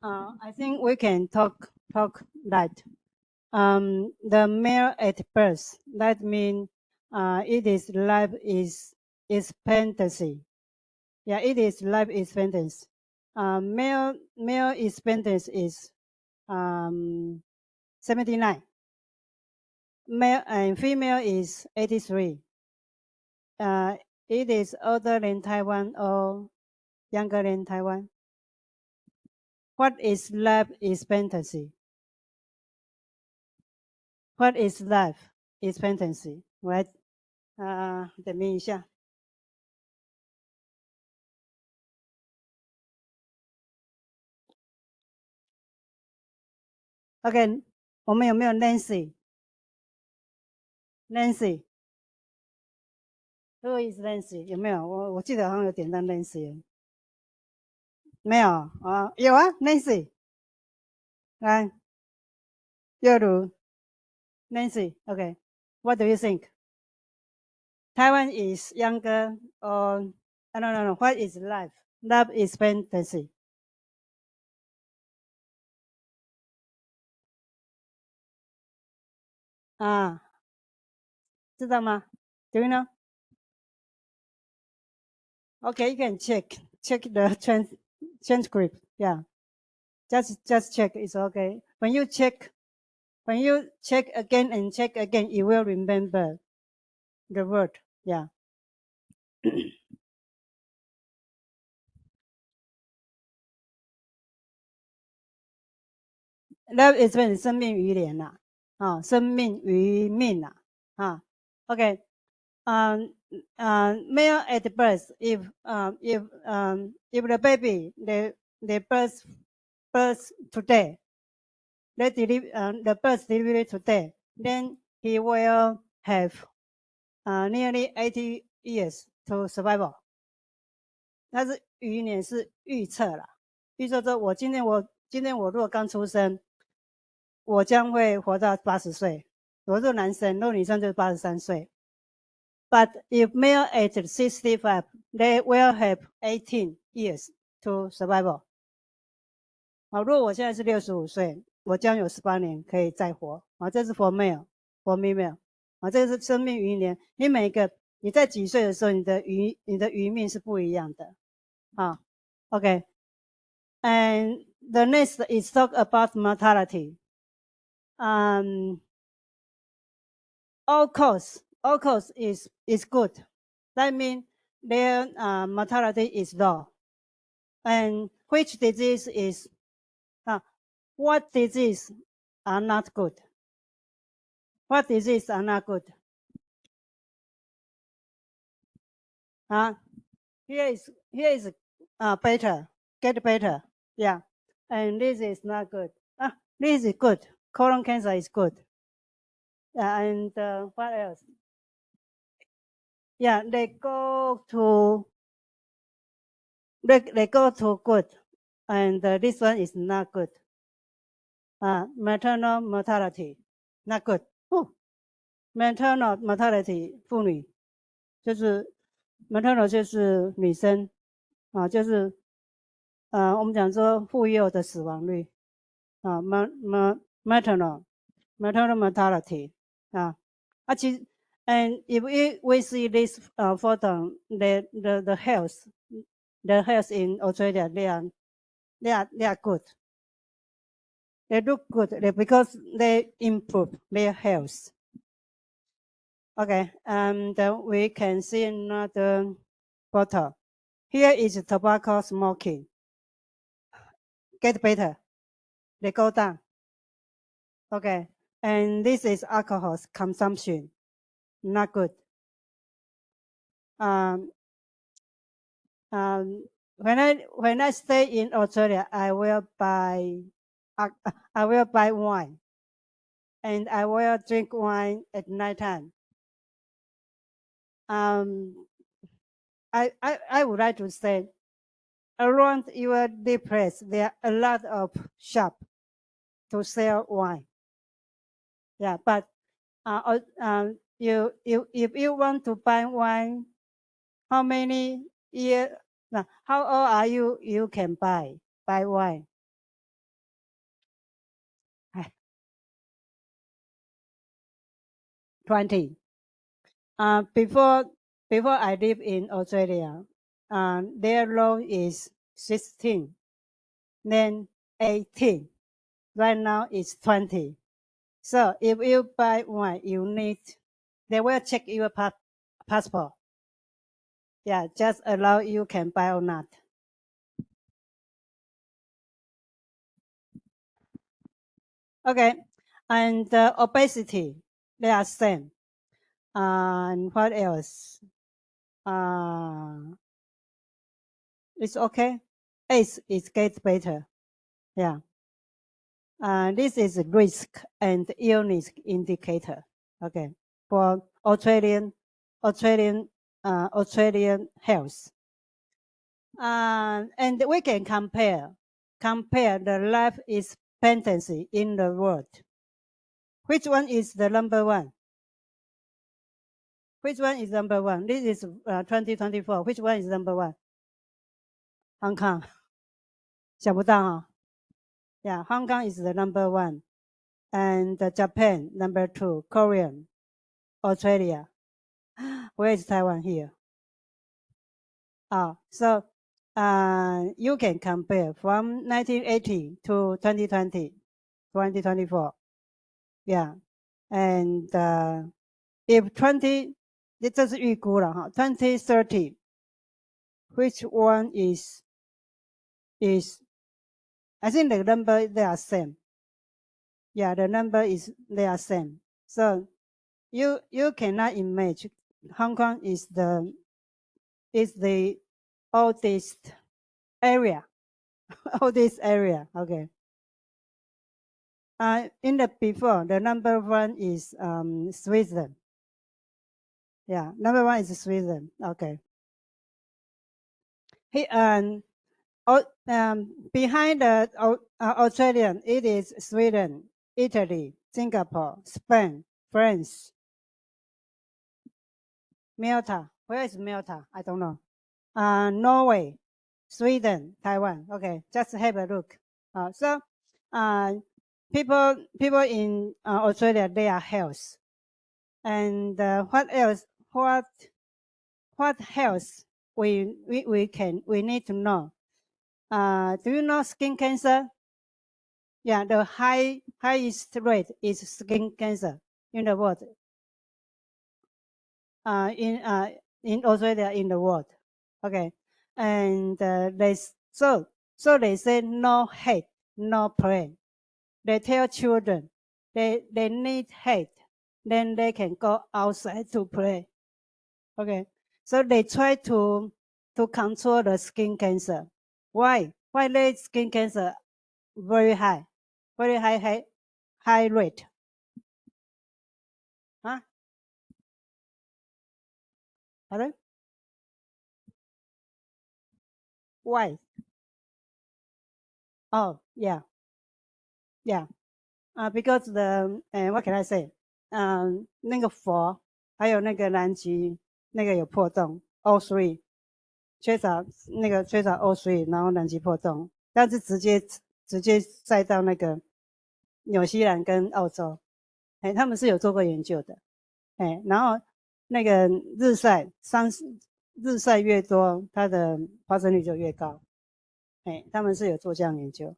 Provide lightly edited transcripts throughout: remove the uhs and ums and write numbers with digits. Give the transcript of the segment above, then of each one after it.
I think we can talk that. The male at birth, that means it is life is expectancy. Yeah, it is life expectancy. Male expectancy is 79. Male and female is 83. It is older than Taiwan or younger than Taiwan. What is life expectancy? What is life expectancy? Right? 点名一下。OK， 我们有没有 Nancy？Nancy，Who is Nancy？ 有没有？我记得好像有点到 Nancy。没有啊？有啊 ，Nancy。来，又如 Nancy。OK，What do you think? Taiwan is younger or no. What is life? Life expectancy. 知道吗 ？Do you know? Okay, you can check the transcript. Yeah, just check. It's okay. When you check again and check again, you will remember the word. Yeah. Love is when 生命于莲呐，生命于命呐，OK，male at birth, if the baby they birth today, the birth delivery today, then he will have nearly 80 years to survival. 但是余年是预测啦，预测说我今天我如果刚出生，我将会活到80岁。如果男生，如果女生就是83岁。But if male at 65, they will have 18 years to survival. 如果我现在是65岁，我将有18年可以再活。这是 for male。for female。这个是生命余年。你在几岁的时候，你的余命是不一样的。OK. And the next is talk about mortality. All cause is good. That means their mortality is low. And which disease is what disease are not good? What disease are not good? Here is better, get better. Yeah. And this is not good. This is good. Colon cancer is good. And what else? Yeah, they go to good, and this one is not good. Maternal mortality not good. Maternal mortality 妇女就是 maternal 就是女生就是我们讲说妇幼的死亡率maternal mortality 其实 and if we see this photo, the health in Australia, they are good. They look good because they improve their health. Okay, and we can see another photo. Here is tobacco smoking. Get better. They go down. Okay, and this is alcohol consumption. Not good. When I stay in Australia, I will buy wine, and I will drink wine at night time. I would like to say, around your place, there are a lot of shops to sell wine. Yeah, but if you want to buy wine, how many years? How old are you? You can buy wine. 20. Before I live in Australia, their law is 16, then 18. Right now it's 20. So if you buy one, they will check your passport. Yeah, just allow you can buy or not. Okay, and obesity, they are same. And what else? It's okay. AIDS is get better. Yeah. This is risk and illness indicator. Okay, for Australian health. And we can compare the life expectancy in the world. Which one is the number one? Which one is number one? This is 2024. Which one is number one? Hong Kong. 想不到哈。Yeah, Hong Kong is the number one. And Japan, number two. Korea, Australia. Where is Taiwan here? So you can compare from 1980 to 2020, 2024. Yeah. And if 这是预估了哈 2030, which one is I think the number they are same. Yeah, the number they are same. So you cannot imagine Hong Kong is the oldest area. Oldest area. Okay. In the before, the number one is Sweden. Yeah, number one is Sweden. Okay. Behind the Australian, it is Sweden, Italy, Singapore, Spain, France. Malta. Where is Malta? I don't know. Norway, Sweden, Taiwan. Okay, just have a look. So people in Australia, they are health. And what else? What health we need to know? Do you know skin cancer? Yeah, the highest rate is skin cancer in the world. In Australia, in the world. Okay, and so they say no hate, no play. They tell children they need hate, then they can go outside to play. Okay, so they try to control the skin cancer. Why? Why the skin cancer very high rate? Huh? Hello? Why? Oh, yeah. Because what can I say? 那个佛还有那个南极那个有破洞 O3，缺少 O3，然后南极破洞，但是直接晒到那个纽西兰跟澳洲，他们是有做过研究的，然后那个日晒越多，它的发生率就越高，他们是有做这样研究。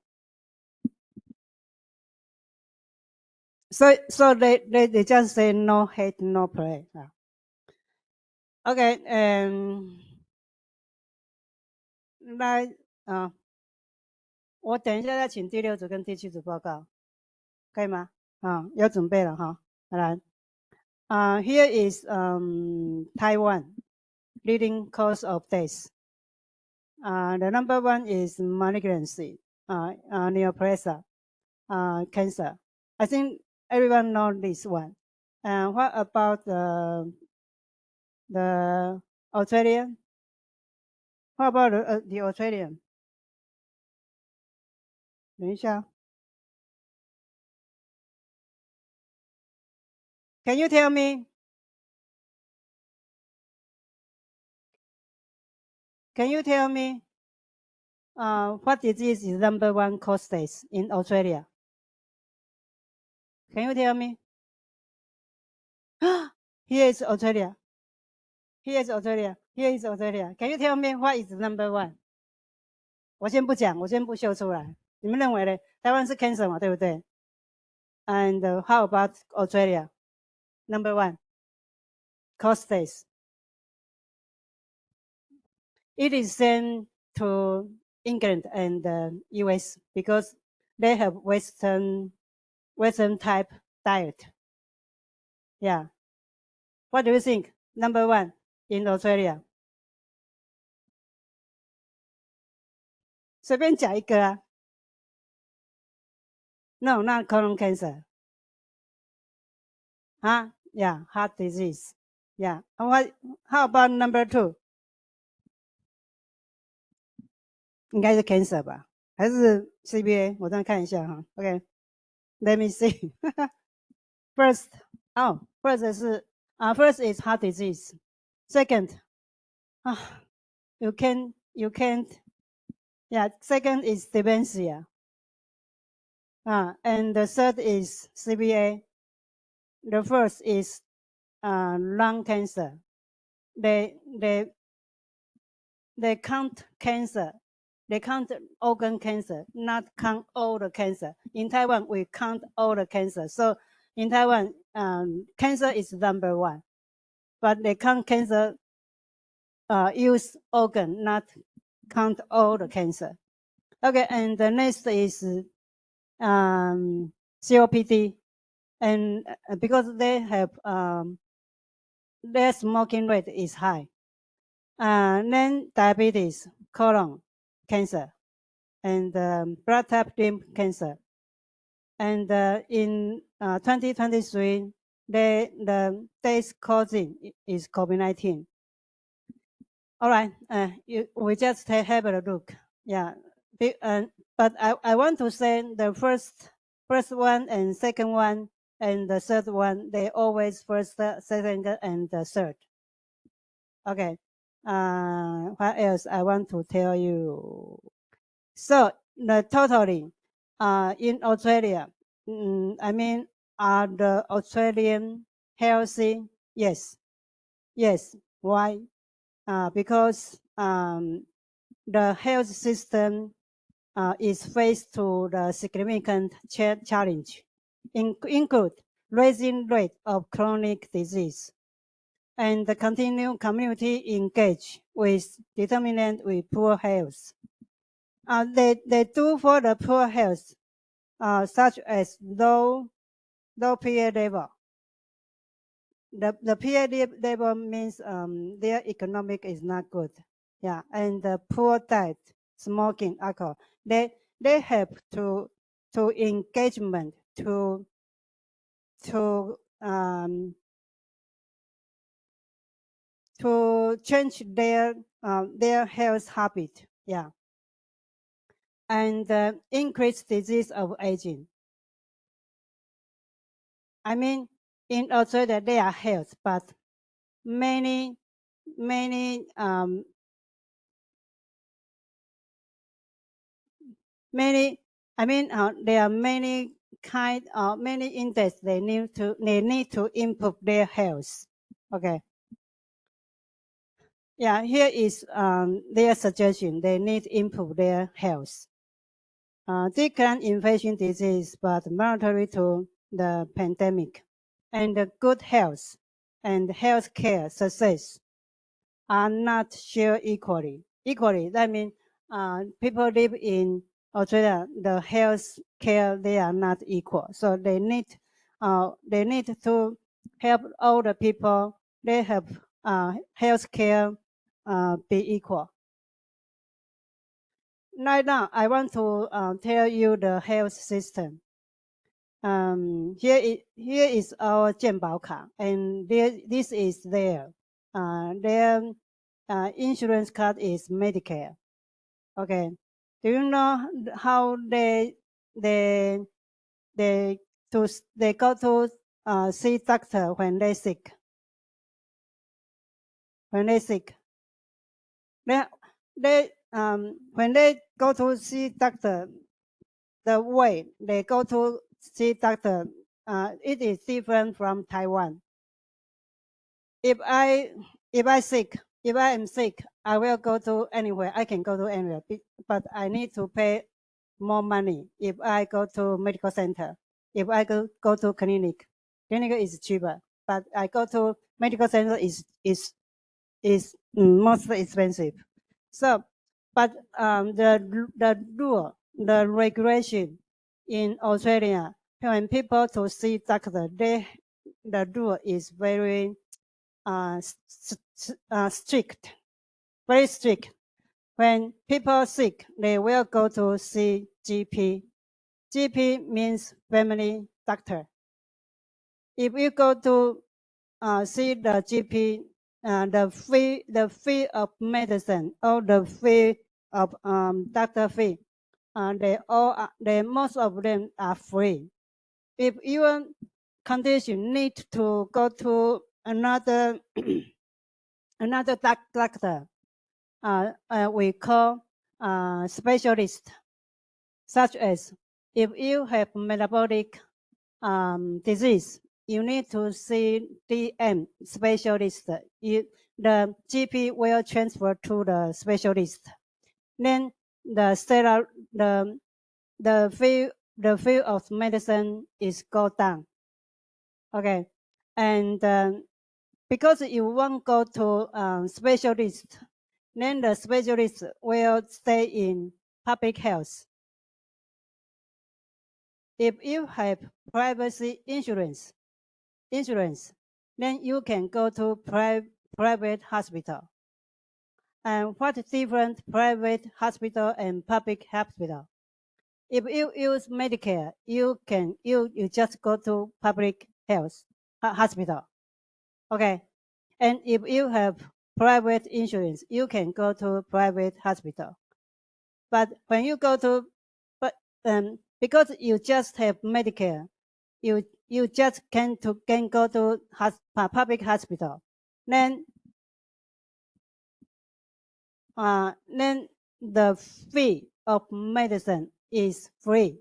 So they just say no hate, no play. Okay, 来我等一下再请第6组跟第7组报告，可以吗？有准备了哈，来，here is Taiwan leading cause of death. The number one is malignancy, neoplasia, cancer. I think everyone knows this one. And what about the Australian? What about the Australian? 等一下 Can you tell me? Can you tell me what disease is number one cause death in Australia? Can you tell me? Here is Australia. Here is Australia. Here is Australia. Can you tell me what is number one? 我先不讲，我先不秀出来。你们认为呢？台湾是 cancer 嘛，对不对 ？And how about Australia? Number one, cost days. It is sent to England and US because they have Western type diet. Yeah. What do you think? Number one in Australia. 随便讲一个啊。No, not colon cancer. Huh? Yeah, heart disease. Yeah. And what? How about number two? 应该是 cancer 吧？还是 CBA？ 我再看一下哈。OK，let me see. First, first 是first is heart disease. Second, you can't. Yeah, second is dementia. And the third is CBA. The first is lung cancer. They count cancer. They count organ cancer, not count all the cancer. In Taiwan, we count all the cancer. So in Taiwan, cancer is number one, but they count cancer use organ, not count all the cancer. Okay, and the next is COPD, and because they have their smoking rate is high. Then diabetes, colon cancer, and blood type D cancer. And in 2023, the death causing is COVID-19. All right, we just have a look. Yeah, but I want to say the first one and second one and the third one, they always first, second, and the third. Okay. What else I want to tell you? So the totally in Australia, I mean, are the Australian healthy? Yes. Why? Because the health system is faced to the significant challenge, include raising rate of chronic disease, and the continued community engage with determinant with poor health. They do for the poor health, such as low PA level. The PA level means their economic is not good. Yeah, and the poor diet, smoking, alcohol. They have to engagement to change their health habit. Yeah, and increase disease of aging. I mean, in Australia they are health, but many there are many many index they need to improve their health. Okay. Yeah, here is their suggestion. They need to improve their health. Decline infection disease, but monitoring to the pandemic, and the good health and healthcare success are not shared equally. That means people live in Australia, the health care, they are not equal. So they need to help all the people. They have health care be equal. Right now, I want to tell you the health system. Here is our 健保卡, and this is their insurance card is Medicare. Okay, do you know how they go to see doctor when they sick? When they sick, when they go to see doctor, the way they go to see doctor, it is different from Taiwan. if I sick, if I am sick, I will go to anywhere. I can go to anywhere, but I need to pay more money if I go to medical center. If I go to clinic is cheaper, but I go to medical center is most expensive. So, but the rule, the regulation in Australia, when people to see doctor, the rule is very strict, very strict. When people sick, they will go to see GP. GP means family doctor. If you go to see the GP, the fee of medicine or the fee of doctor fee, they most of them are free. If your condition need to go to another another doctor, we call specialist, such as if you have metabolic disease, you need to see DM specialist. The GP will transfer to the specialist. Then the field of medicine is go down. Okay, and because you won't go to specialist, then the specialist will stay in public health. If you have privacy insurance, then you can go to private hospital. And what is different private hospital and public hospital? If you use Medicare, you just go to public health hospital. Okay. And if you have private insurance, you can go to private hospital. But when you go to, because you just have Medicare, you just can go to public hospital. Then the fee of medicine is free.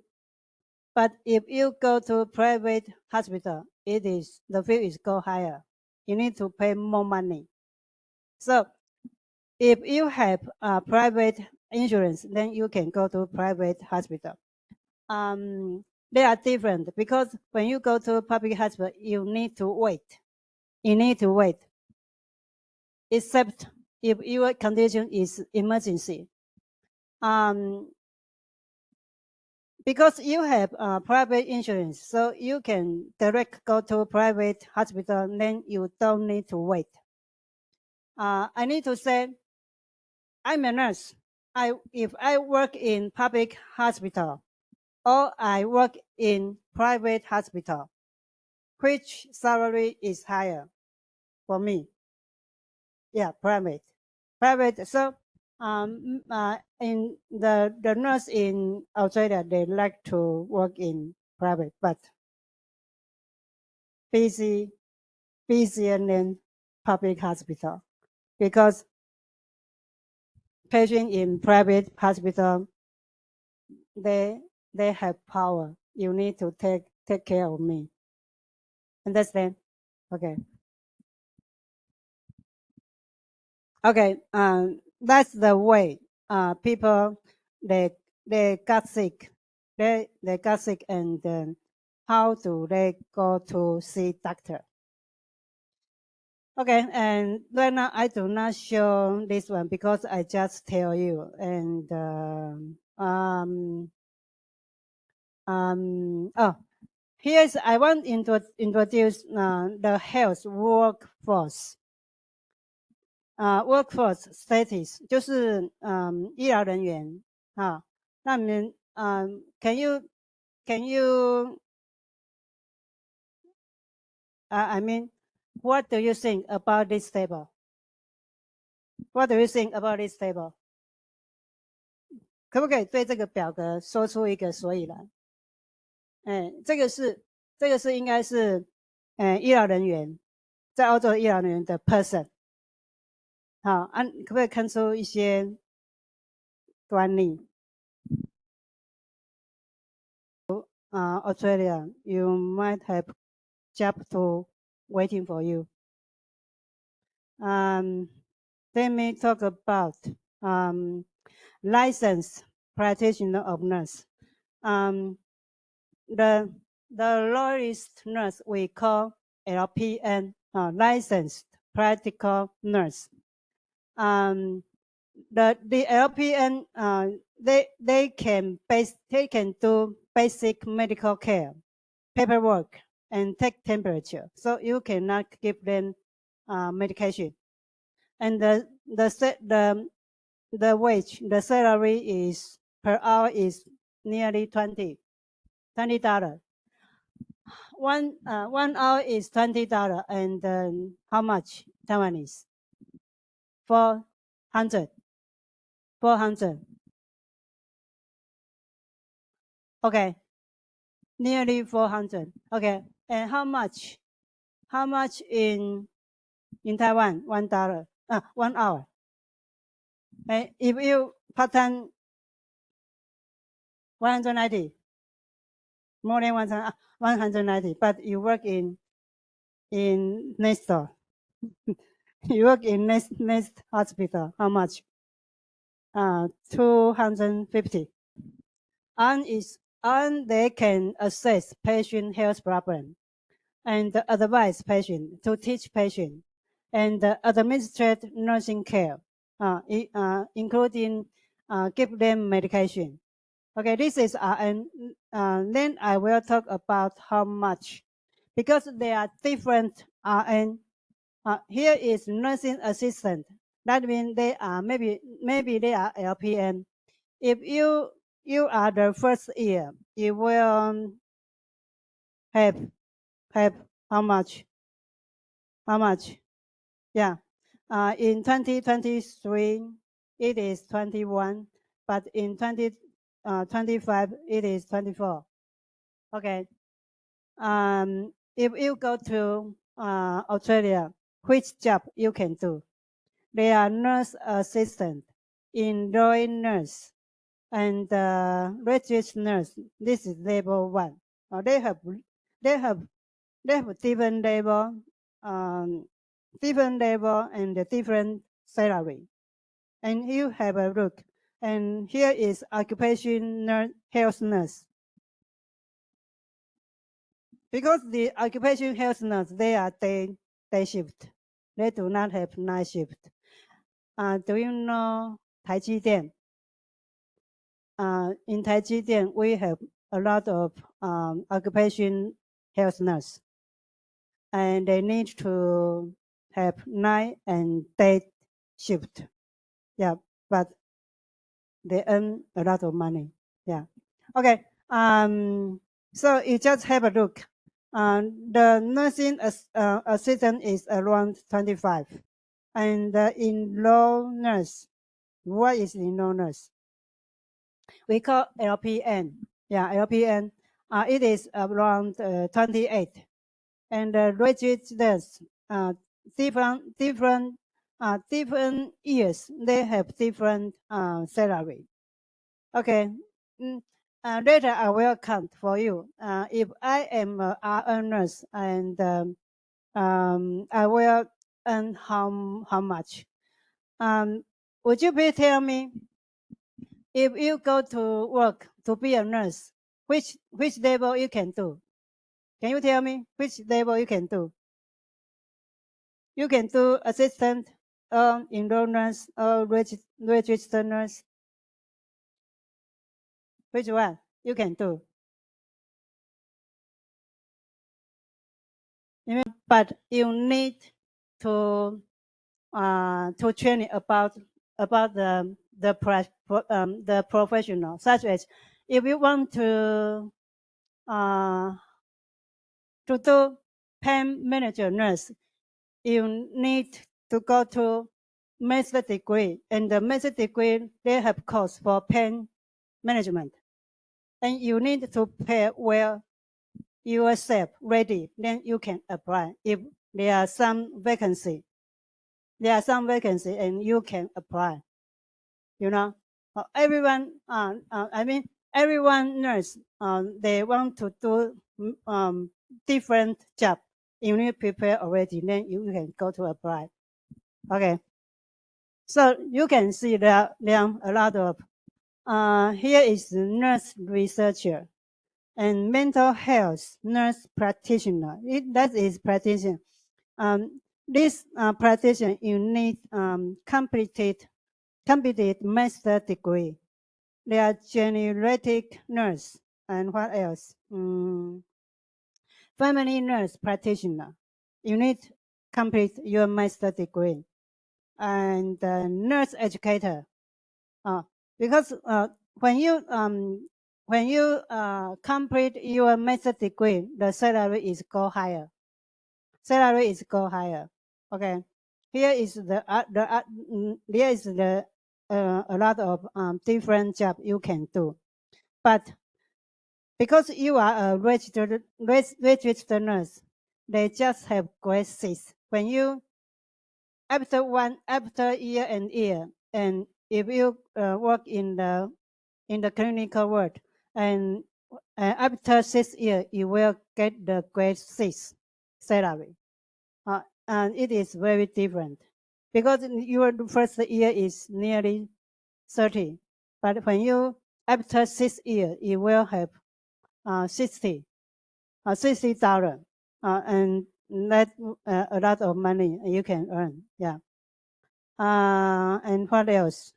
But if you go to private hospital, the fee is go higher. You need to pay more money. So if you have private insurance, then you can go to private hospital. They are different because when you go to public hospital, you need to wait. You need to wait, except if your condition is emergency. Because you have private insurance, so you can direct go to private hospital, then you don't need to wait. I need to say, I'm a nurse. If I work in public hospital or I work in private hospital, which salary is higher for me? Yeah, private. So in the nurse in Australia, they like to work in private, but busier than public hospital, because patients in private hospital, they have power. You need to take care of me. Understand? Okay. Okay. That's the way people they got sick. They got sick, and then how do they go to see doctor? Okay, and right now I do not show this one because I just tell you. And oh, here's I want to introduce the health workforce. Workforce status 就是医疗人员啊。那你们can you I mean, what do you think about this table? What do you think about this table? 可不可以对这个表格说出一个所以然？这个是应该是医疗人员，在澳洲医疗人员的 person。好，可不可以看出一些端倪？Australia, you might have job to waiting for you. Let me talk about licensed practitioner of nurse. The lowest nurse we call LPN, licensed practical nurse. The LPN they can do basic medical care, paperwork, and take temperature. So you cannot give them medication. And the wage, the salary is per hour is nearly $20. 1 hour is $20, and how much Taiwanese? 400. 400. Okay, nearly 400. Okay, and how much? How much in Taiwan? $1. 1 hour. Okay, if you part time, 190. More than 190. But you work in next door. You work in next hospital. How much? 250. And they can assess patient health problem and advise patient, to teach patient, and administrate nursing care, including give them medication. Okay, this is and then I will talk about how much, because there are different RN. Here is nursing assistant. That means they are maybe they are LPN. If you are the first year, you will have how much? How much? Yeah. In 2023, it is 21, but in 2025, it is 24. Okay. If you go to Australia, which job you can do? They are nurse assistant, enrolling nurse, and registered nurse. This is level 1. They have different level, and different salary. And you have a look. And here is occupation health nurse. Because the occupation health nurse, they are day shift. They do not have night shift. Do you know Taijidian? In Taijidian, we have a lot of occupation health nurse. And they need to have night and day shift. Yeah, but they earn a lot of money. Yeah. Okay. So you just have a look. The nursing assistant is around 25, and the enrolled nurse. What is enrolled nurse? We call LPN. Yeah, LPN. It is around 28, and the registers different years. They have different salary. Okay. Later I will count for you. If I am a RN nurse, and I will earn how much? Would you please tell me, if you go to work to be a nurse, which level you can do? Can you tell me which level you can do? You can do assistant, enrolled nurse, or registered nurse. Which one you can do? But you need to train about the professional, such as if you want to do pain manager nurse, you need to go to master degree, and the master degree they have course for pain management, and you need to prepare well yourself ready, then you can apply. If there are some vacancy, and you can apply. You know, everyone. Everyone nurse. They want to do different job. You need to prepare already, then you can go to apply. Okay. So you can see that there are a lot of, here is nurse researcher and mental health nurse practitioner. That is practitioner. This practitioner, you need completed master degree. They are geriatric nurse and what else? Family nurse practitioner. You need complete your master degree and nurse educator. Because when you complete your master degree, the salary is go higher. Salary is go higher. Okay. Here is there is a lot of different job you can do, but because you are a registered nurse, they just have grade 6. When you after year and year, and if you work in the clinical world, and after 6 years, you will get the grade 6 salary. And it is very different because your first year is nearly 30, but when you after 6 years, you will have 60 $60, and that a lot of money you can earn. Yeah. And what else?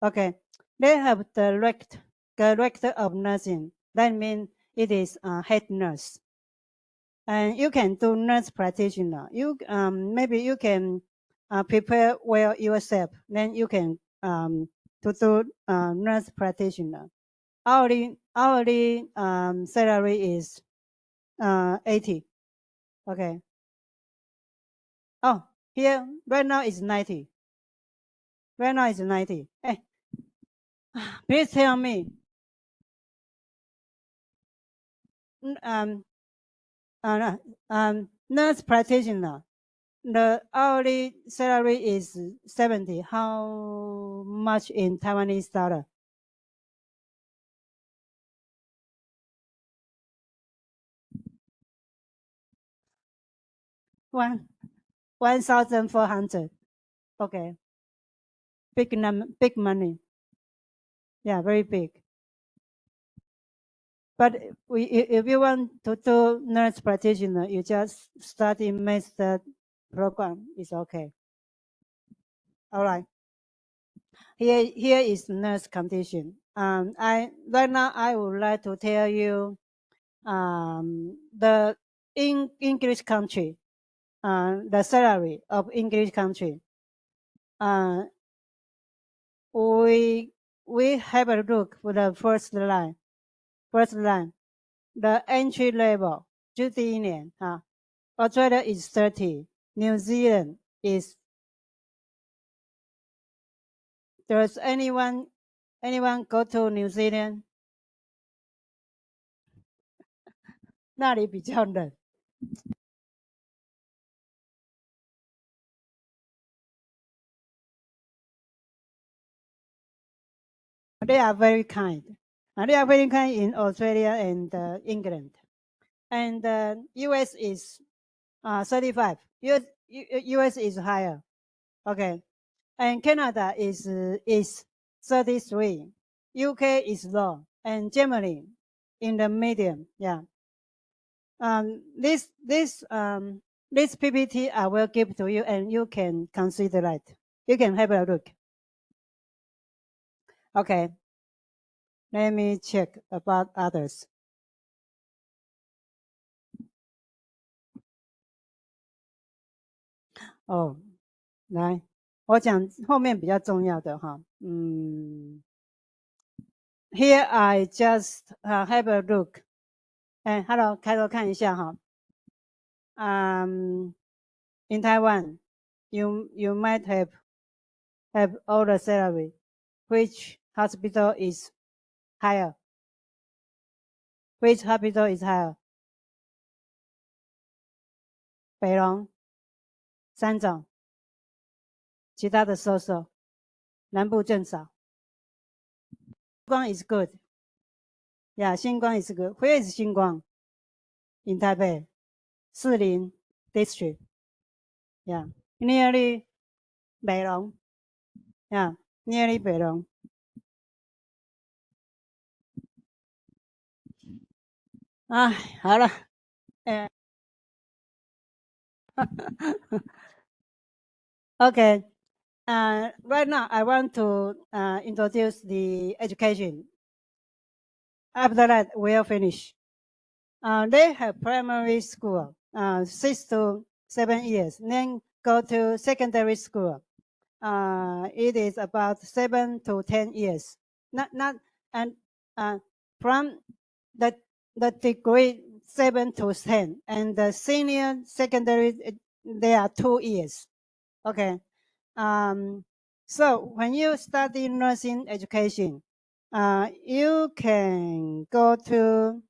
Okay, they have director of nursing. That means it is head nurse, and you can do nurse practitioner. You maybe you can prepare well yourself. Then you can to do nurse practitioner. Hourly salary is 80. Okay. Oh, here right now is 90. Right now is 90. Hey, please tell me. Um, nurse practitioner. The hourly salary is 70. How much in Taiwanese dollar? One 1,400. Okay, big money. Yeah, very big. But if you want to do nurse practitioner, you just study master program. It's okay. All right. Here is nurse condition. I right now I would like to tell you the English country, the salary of English country. Uh, we we have a look for the first line. First line, the entry level 就第一年 Australia is 30. New Zealand is. Does anyone go to New Zealand? 那里比较冷。They are very kind. They are very kind in Australia and England. And US is 35. US is higher. Okay. And Canada is 33. UK is low. And Germany in the medium. Yeah. This PPT I will give to you, and you can consider it. You can have a look. Okay. Let me check about others. 哦，来，我讲后面比较重要的哈。Here I just have a look. 哎，Hello，开头看一下哈。In Taiwan, you might have all the salary. Which hospital is higher? Which hospital is higher? 北龙、三种，其他的收收，南部更少。光 is good. Yeah, 星光 is good. Where is 星光? In Taipei, 士林 district. Yeah, nearly 北龙，Yeah, nearly 北龙。啊，好了，okay. Right now, I want to introduce the education. After that, we'll finish. They have primary school, 6 to 7 years, then go to secondary school. It is about 7 to 10 years. Not and from the degree 7 to 10, and the senior secondary they are 2 years. Okay. So when you study nursing education, you can go to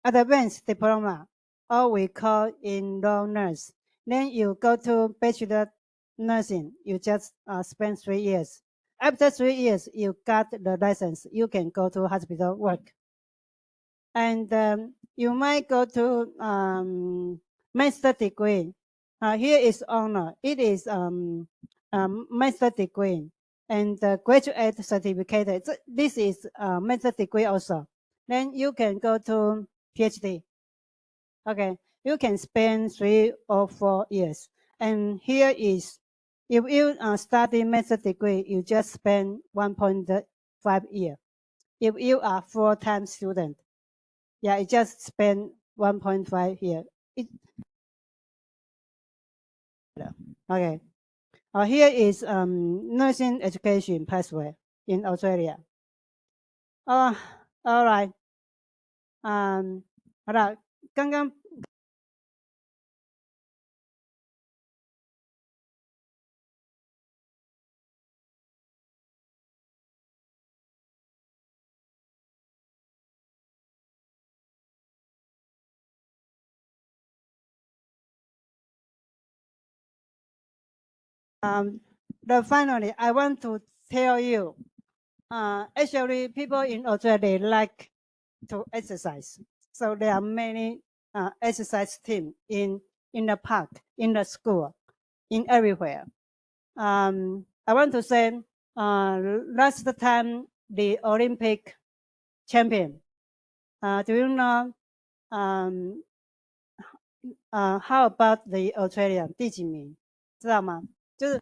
advanced diploma, or we call enroll nurse. Then you go to bachelor nursing. You just spend 3 years. After 3 years, you got the license. You can go to hospital work. And you might go to master degree. Here is honor. It is master degree and graduate certificate. This is master degree also. Then you can go to PhD. Okay, you can spend 3 or 4 years. And here is, if you study master degree, you just spend 1.5 year. If you are full-time student, yeah, it just spend 1.5 here. Okay. Here is nursing education pathway in Australia. All right. 好了，刚刚finally, I want to tell you, actually, people in Australia they like to exercise. So there are many exercise team in the park, in the school, in everywhere. I want to say, last time the Olympic champion, do you know how about the Australian 第几名？知道吗？就是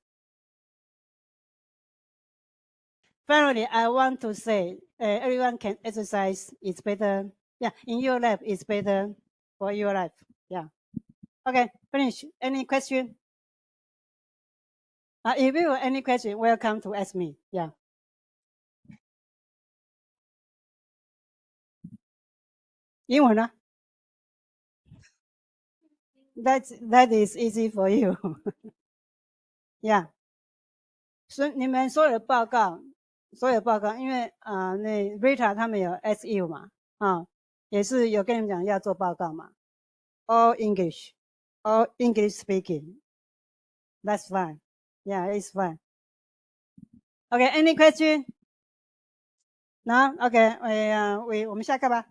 finally, I want to say everyone can exercise. It's better. Yeah, in your life, it's better for your life. Yeah. Okay, finish. Any question? If you have any question, welcome to ask me. Yeah. 英文呢 that is easy for you. Yeah. 所以你们所有的报告，因为那 Rita 他们有 SU 嘛，也是有跟你们讲要做报告嘛。All English, all English speaking. That's fine. Yeah, it's fine. Okay, any question? No? Okay, 我们下课吧。